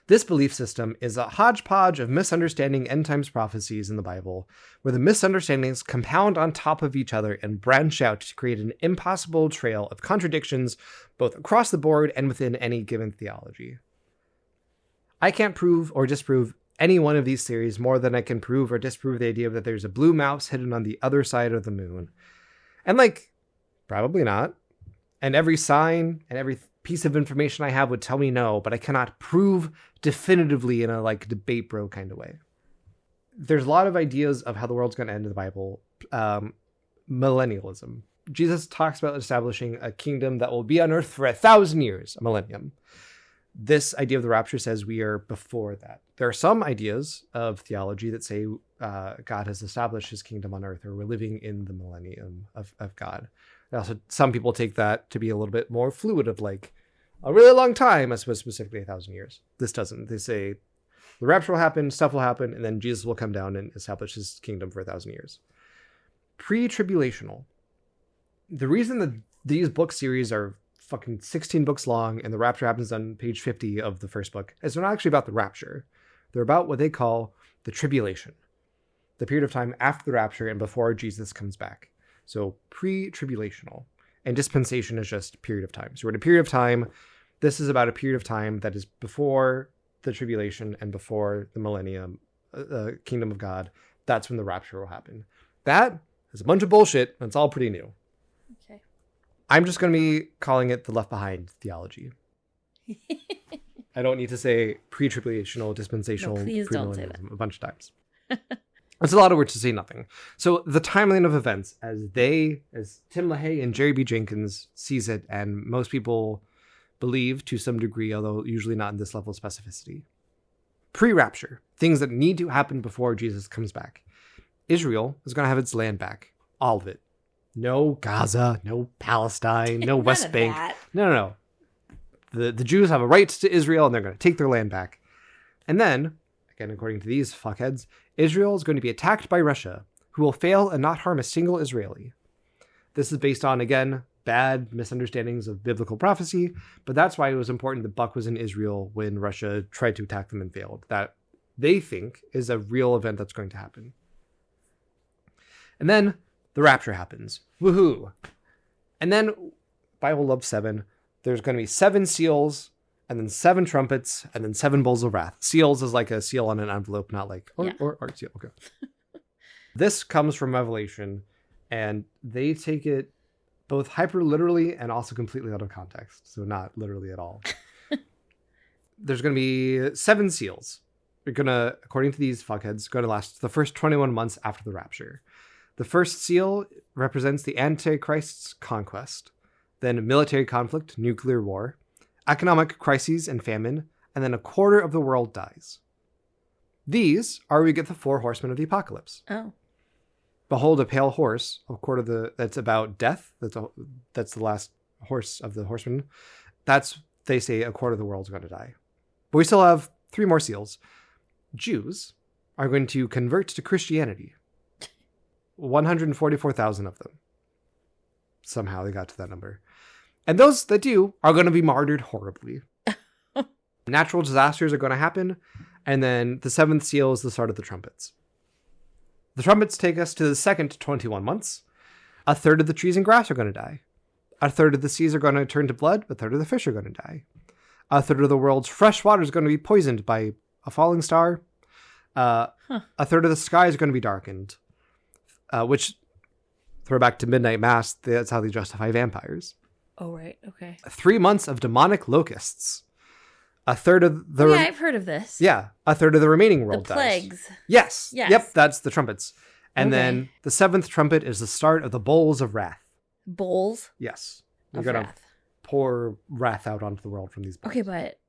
This belief system is a hodgepodge of misunderstanding end times prophecies in the Bible, where the misunderstandings compound on top of each other and branch out to create an impossible trail of contradictions, both across the board and within any given theology. I can't prove or disprove any one of these theories more than I can prove or disprove the idea that there's a blue mouse hidden on the other side of the moon. And probably not. And every sign and every piece of information I have would tell me no, but I cannot prove definitively in a debate bro kind of way. There's a lot of ideas of how the world's going to end in the Bible. Millennialism. Jesus talks about establishing a kingdom that will be on earth for 1,000 years, a millennium. This idea of the rapture says we are before that. There are some ideas of theology that say God has established his kingdom on earth, or we're living in the millennium of God. Also, some people take that to be a little bit more fluid of a really long time, as opposed to specifically 1,000 years. This doesn't. They say the rapture will happen, stuff will happen, and then Jesus will come down and establish his kingdom for 1,000 years. Pre-tribulational. The reason that these book series are fucking 16 books long and the rapture happens on page 50 of the first book is they're not actually about the rapture. They're about what they call the tribulation, the period of time after the rapture and before Jesus comes back. So pre-tribulational, and dispensation is just period of time. So we're in a period of time. This is about a period of time that is before the tribulation and before the millennium, kingdom of God. That's when the rapture will happen. That is a bunch of bullshit, and it's all pretty new. Okay. I'm just going to be calling it the Left Behind theology. I don't need to say pre-tribulational, dispensational, no, please don't say that. A bunch of times. It's a lot of words to say nothing. So the timeline of events as Tim LaHaye and Jerry B. Jenkins sees it, and most people believe to some degree, although usually not in this level of specificity. Pre-rapture, things that need to happen before Jesus comes back. Israel is going to have its land back. All of it. No Gaza, no Palestine, no West Bank. No. The Jews have a right to Israel, and they're going to take their land back. And then, again, according to these fuckheads, Israel is going to be attacked by Russia, who will fail and not harm a single Israeli. This is based on, again, bad misunderstandings of biblical prophecy, but that's why it was important that Buck was in Israel when Russia tried to attack them and failed. That they think is a real event that's going to happen. And then the rapture happens. Woohoo! And then, Bible loves 7, there's going to be 7 seals, and then 7 trumpets, and then 7 bowls of wrath. Seals is like a seal on an envelope, not like, or art seal. Okay. This comes from Revelation, and they take it both hyper literally and also completely out of context. So not literally at all. There's going to be 7 seals. They're going to, according to these fuckheads, going to last the first 21 months after the rapture. The first seal represents the Antichrist's conquest, then military conflict, nuclear war, economic crises and famine, and then a quarter of the world dies. These are where we get the 4 horsemen of the apocalypse. Oh. Behold a pale horse, that's about death. That's the last horse of the horsemen. That's, they say, a quarter of the world's going to die. But we still have 3 more seals. Jews are going to convert to Christianity. 144,000 of them. Somehow they got to that number. And those that do are going to be martyred horribly. Natural disasters are going to happen. And then the 7th seal is the start of the trumpets. The trumpets take us to the second 21 months. A third of the trees and grass are going to die. A third of the seas are going to turn to blood. A third of the fish are going to die. A third of the world's fresh water is going to be poisoned by a falling star. A third of the sky is going to be darkened. Which, throw back to midnight mass, that's how they justify vampires. Oh, right. Okay. 3 months of demonic locusts. A third of the... yeah, I've heard of this. Yeah. A third of the remaining world dies. The plagues. Yes. Yep, that's the trumpets. And then the 7th trumpet is the start of the bowls of wrath. Bowls? Yes. You're going to pour wrath out onto the world from these bowls. Okay, but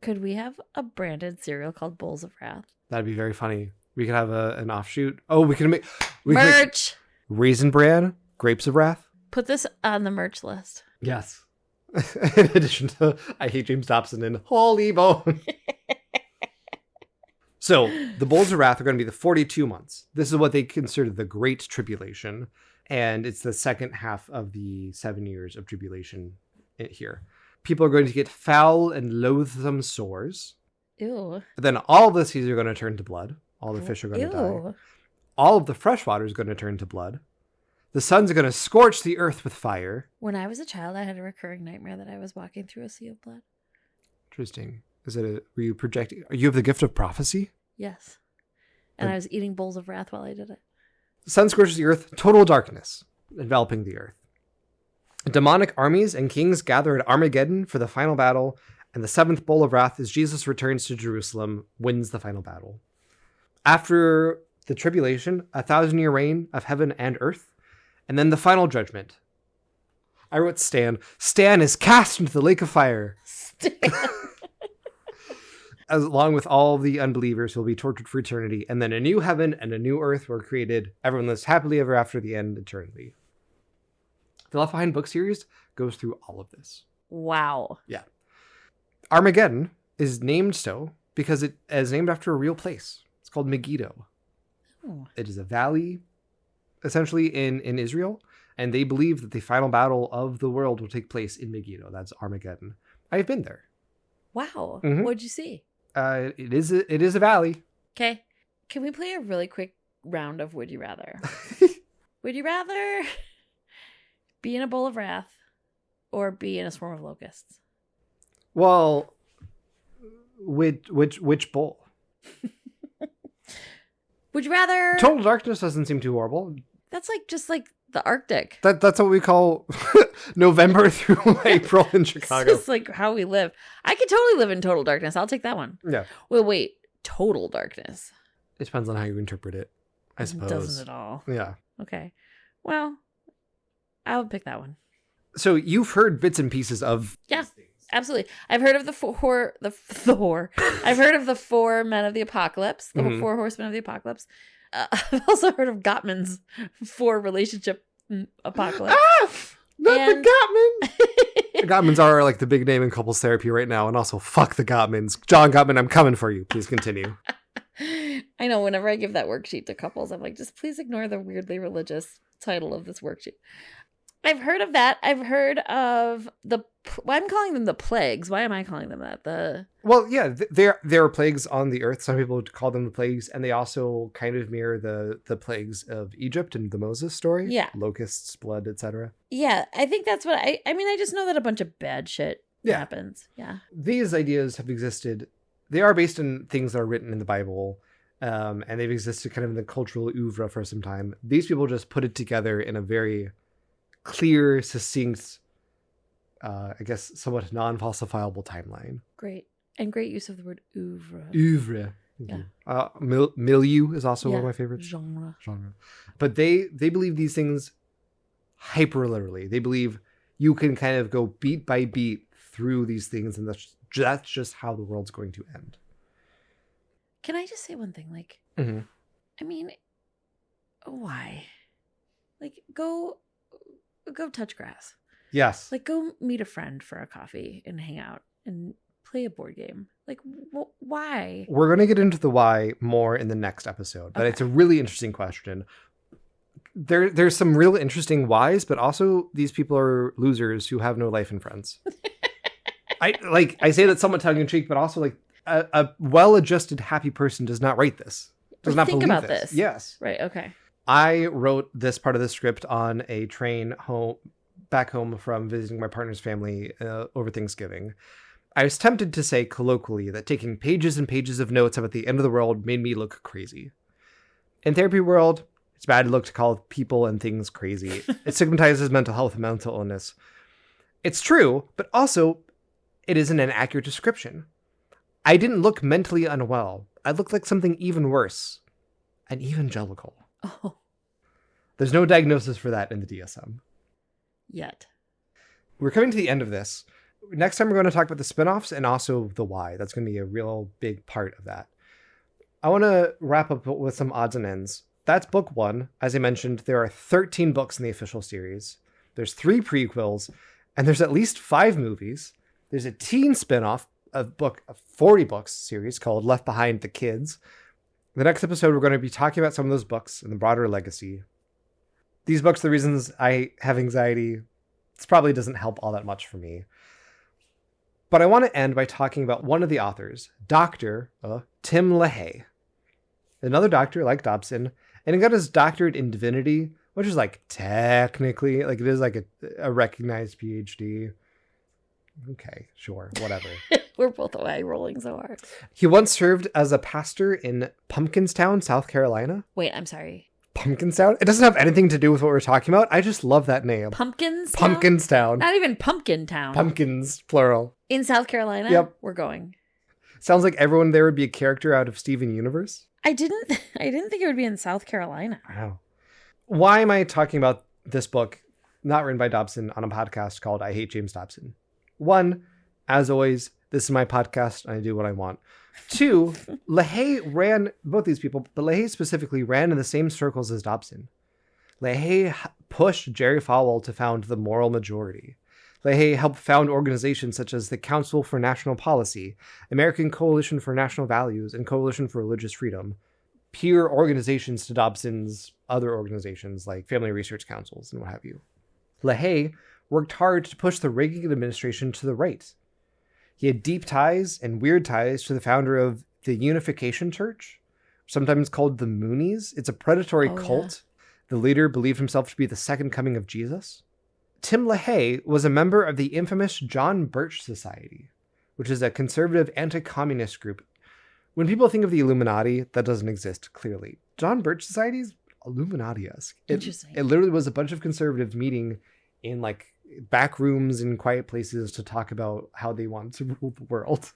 could we have a branded cereal called Bowls of Wrath? That'd be very funny. We could have an offshoot. Oh, we can make... merch! Raisin Bran, Grapes of Wrath. Put this on the merch list. Yes. In addition to I Hate James Dobson and Holy Bone. So the bowls of wrath are going to be the 42 months. This is what they consider the Great Tribulation. And it's the second half of the 7 years of tribulation here. People are going to get foul and loathsome sores. Ew. Then all the seas are going to turn to blood. All the fish are going to die. All of the fresh water is going to turn to blood. The sun's going to scorch the earth with fire. When I was a child, I had a recurring nightmare that I was walking through a sea of blood. Interesting. Were you projecting? You have the gift of prophecy? Yes. And I was eating bowls of wrath while I did it. The sun scorches the earth, total darkness enveloping the earth. Demonic armies and kings gather at Armageddon for the final battle, and the 7th bowl of wrath, as Jesus returns to Jerusalem, wins the final battle. After the tribulation, 1,000-year reign of heaven and earth, and then the final judgment. I wrote Stan. Stan is cast into the lake of fire. Stan. Along with all the unbelievers who will be tortured for eternity. And then a new heaven and a new earth were created. Everyone lives happily ever after the end, eternity. The Left Behind book series goes through all of this. Wow. Yeah. Armageddon is named so because it is named after a real place. It's called Megiddo. Oh. It is a valley, essentially, in Israel. And they believe that the final battle of the world will take place in Megiddo. That's Armageddon. I've been there. Wow. Mm-hmm. What'd you see? It is a valley. Okay. Can we play a really quick round of Would You Rather? Would you rather be in a bowl of wrath or be in a swarm of locusts? Well, which bowl? Would you rather... Total darkness doesn't seem too horrible. That's just like the Arctic. That's what we call November through April in Chicago. It's just like how we live. I could totally live in total darkness. I'll take that one. Yeah. Well, wait. Total darkness. It depends on how you interpret it, I suppose. It doesn't at all. Yeah. Okay. Well, I would pick that one. So you've heard bits and pieces of... Yeah. Absolutely. I've heard of the four. I've heard of the 4 men of the apocalypse, the 4 horsemen of the apocalypse. I've also heard of Gottman's 4 relationship apocalypse. Not the Gottman. The Gottmans are like the big name in couples therapy right now, and also fuck the Gottmans. John Gottman, I'm coming for you. Please continue. I know. Whenever I give that worksheet to couples, I'm like, just please ignore the weirdly religious title of this worksheet. I've heard of that. I've heard of I'm calling them the plagues. Why am I calling them that? Well, yeah, there are plagues on the earth. Some people call them the plagues, and they also kind of mirror the plagues of Egypt and the Moses story. Yeah. Locusts, blood, etc. Yeah, I think that's what I mean, I just know that a bunch of bad shit happens. Yeah. These ideas have existed. They are based on things that are written in the Bible, and they've existed kind of in the cultural oeuvre for some time. These people just put it together in a very clear, succinct, I guess somewhat non-falsifiable timeline. Great. And great use of the word oeuvre. Oeuvre. Yeah. Milieu is also one of my favorites. Genre. But they believe these things hyper literally. They believe you can kind of go beat by beat through these things, and that's just how the world's going to end. Can I just say one thing? Like, I mean, why? Like, go touch grass. Yes. Like, go meet a friend for a coffee and hang out and play a board game. Like, why? We're going to get into the why more in the next episode, but It's a really interesting question. There's some real interesting whys, but also these people are losers who have no life and friends. I say that somewhat tongue in cheek, but also like a well-adjusted, happy person does not write this. Does not think believe about this. Yes. Right. Okay. I wrote this part of the script on a train back home from visiting my partner's family over Thanksgiving. I was tempted to say colloquially that taking pages and pages of notes about the end of the world made me look crazy. In therapy world, it's bad look to call people and things crazy. It stigmatizes mental health and mental illness. It's true, but also it isn't an accurate description. I didn't look mentally unwell. I looked like something even worse. An evangelical. Oh. There's no diagnosis for that in the DSM. Yet. We're coming to the end of this. Next time we're going to talk about the spinoffs and also the why. That's going to be a real big part of that. I want to wrap up with some odds and ends. That's book 1. As I mentioned, there are 13 books in the official series. There's 3 prequels, and there's at least 5 movies. There's a teen spinoff of a 40 books series called Left Behind the Kids. The next episode, we're going to be talking about some of those books and the broader legacy. These books, the reasons I have anxiety, this probably doesn't help all that much for me. But I want to end by talking about one of the authors, Dr. Tim LaHaye. Another doctor like Dobson, and he got his doctorate in divinity, which is like technically, like it is like a recognized PhD. Okay, sure, whatever. We're both eye rolling so hard. He once served as a pastor in Pumpkinstown, South Carolina. Wait, I'm sorry. Pumpkinstown? It doesn't have anything to do with what we're talking about. I just love that name. Pumpkinstown? Not even Pumpkin Town. Pumpkins, plural. In South Carolina? Yep. We're going. Sounds like everyone there would be a character out of Steven Universe. I didn't think it would be in South Carolina. Wow. Why am I talking about this book, not written by Dobson, on a podcast called I Hate James Dobson? 1, as always, this is my podcast and I do what I want. 2, LaHaye ran, both these people, but LaHaye specifically ran in the same circles as Dobson. LaHaye pushed Jerry Falwell to found the Moral Majority. LaHaye helped found organizations such as the Council for National Policy, American Coalition for National Values, and Coalition for Religious Freedom. Peer organizations to Dobson's other organizations like Family Research Councils and what have you. LaHaye worked hard to push the Reagan administration to the right. He had deep ties and weird ties to the founder of the Unification Church, sometimes called the Moonies. It's a predatory cult. Yeah. The leader believed himself to be the second coming of Jesus. Tim LaHaye was a member of the infamous John Birch Society, which is a conservative anti-communist group. When people think of the Illuminati, that doesn't exist, clearly. John Birch Society is Illuminati-esque. Interesting. It literally was a bunch of conservatives meeting in like back rooms and quiet places to talk about how they want to rule the world.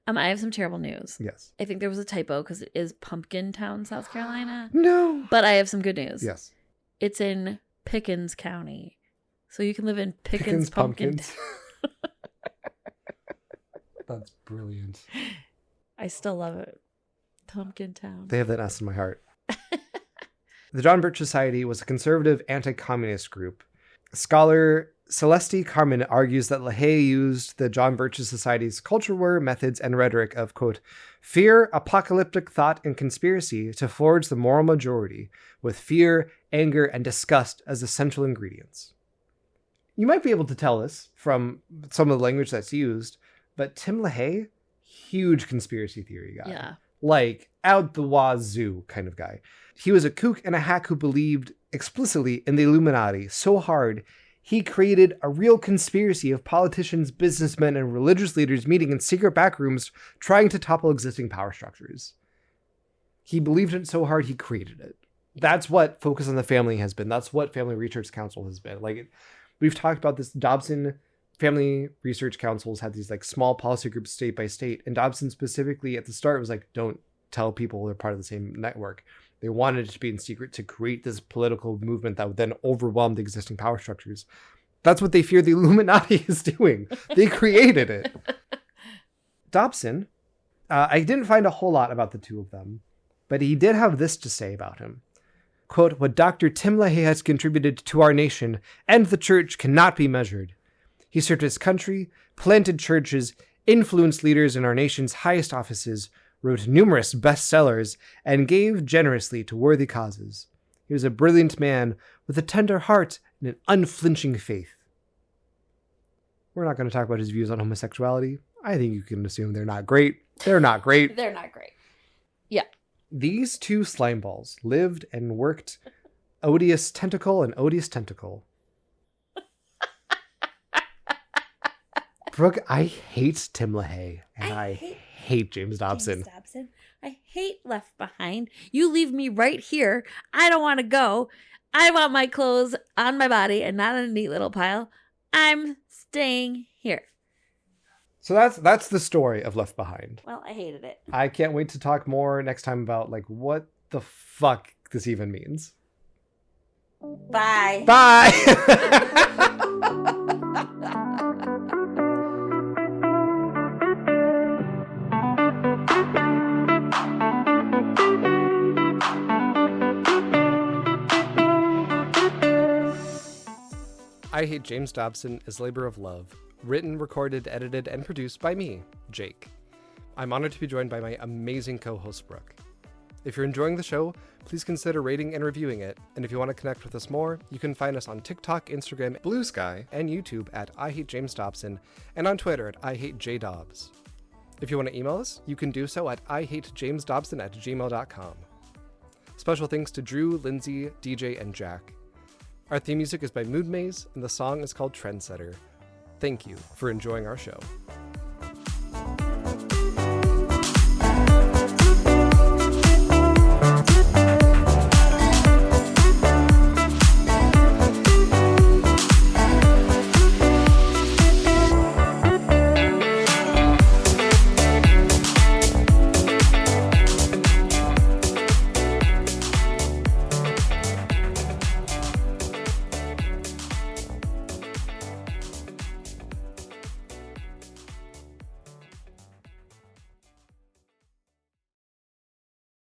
I have some terrible news. Yes. I think there was a typo because it is Pumpkin Town, South Carolina. No. But I have some good news. Yes. It's in Pickens County. So you can live in Pickens Pumpkin. That's brilliant. I still love it. Pumpkin Town. They have that S in my heart. The John Birch Society was a conservative anti-communist group. Scholar Celeste Carmen argues that LaHaye used the John Birch Society's culture war methods and rhetoric of, quote, fear, apocalyptic thought, and conspiracy to forge the moral majority, with fear, anger, and disgust as essential ingredients. You might be able to tell this from some of the language that's used, but Tim LaHaye, huge conspiracy theory guy. Yeah. Like, out the wazoo kind of guy. He was a kook and a hack who believed explicitly in the Illuminati so hard, he created a real conspiracy of politicians, businessmen, and religious leaders meeting in secret back rooms trying to topple existing power structures. He believed it so hard, he created it. That's what Focus on the Family has been. That's what Family Research Council has been. Like, we've talked about this. Dobson Family Research Councils had these like small policy groups state by state. And Dobson specifically at the start was like, don't tell people they're part of the same network. They wanted it to be in secret to create this political movement that would then overwhelm the existing power structures. That's what they fear the Illuminati is doing. They created it. Dobson, I didn't find a whole lot about the two of them, but he did have this to say about him. Quote, what Dr. Tim LaHaye has contributed to our nation and the church cannot be measured. He served his country, planted churches, influenced leaders in our nation's highest offices, wrote numerous bestsellers, and gave generously to worthy causes. He was a brilliant man with a tender heart and an unflinching faith. We're not going to talk about his views on homosexuality. I think you can assume they're not great. They're not great. They're not great. Yeah. These two slimeballs lived and worked odious tentacle and odious tentacle. Brooke, I hate Tim LaHaye, and I hate James Dobson. James Dobson. I hate Left Behind. You leave me right here. I don't want to go. I want my clothes on my body and not in a neat little pile. I'm staying here. So that's the story of Left Behind. Well, I hated it. I can't wait to talk more next time about like what the fuck this even means. Bye. Bye. I Hate James Dobson is Labor of Love, written, recorded, edited, and produced by me, Jake. I'm honored to be joined by my amazing co-host, Brooke. If you're enjoying the show, please consider rating and reviewing it, and if you want to connect with us more, you can find us on TikTok, Instagram, Blue Sky, and YouTube at I Hate James Dobson, and on Twitter at I Hate JDobs. If you want to email us, you can do so at ihatejamesdobson@gmail.com. Special thanks to Drew, Lindsay, DJ, and Jack. Our theme music is by Mood Maze, and the song is called Trendsetter. Thank you for enjoying our show.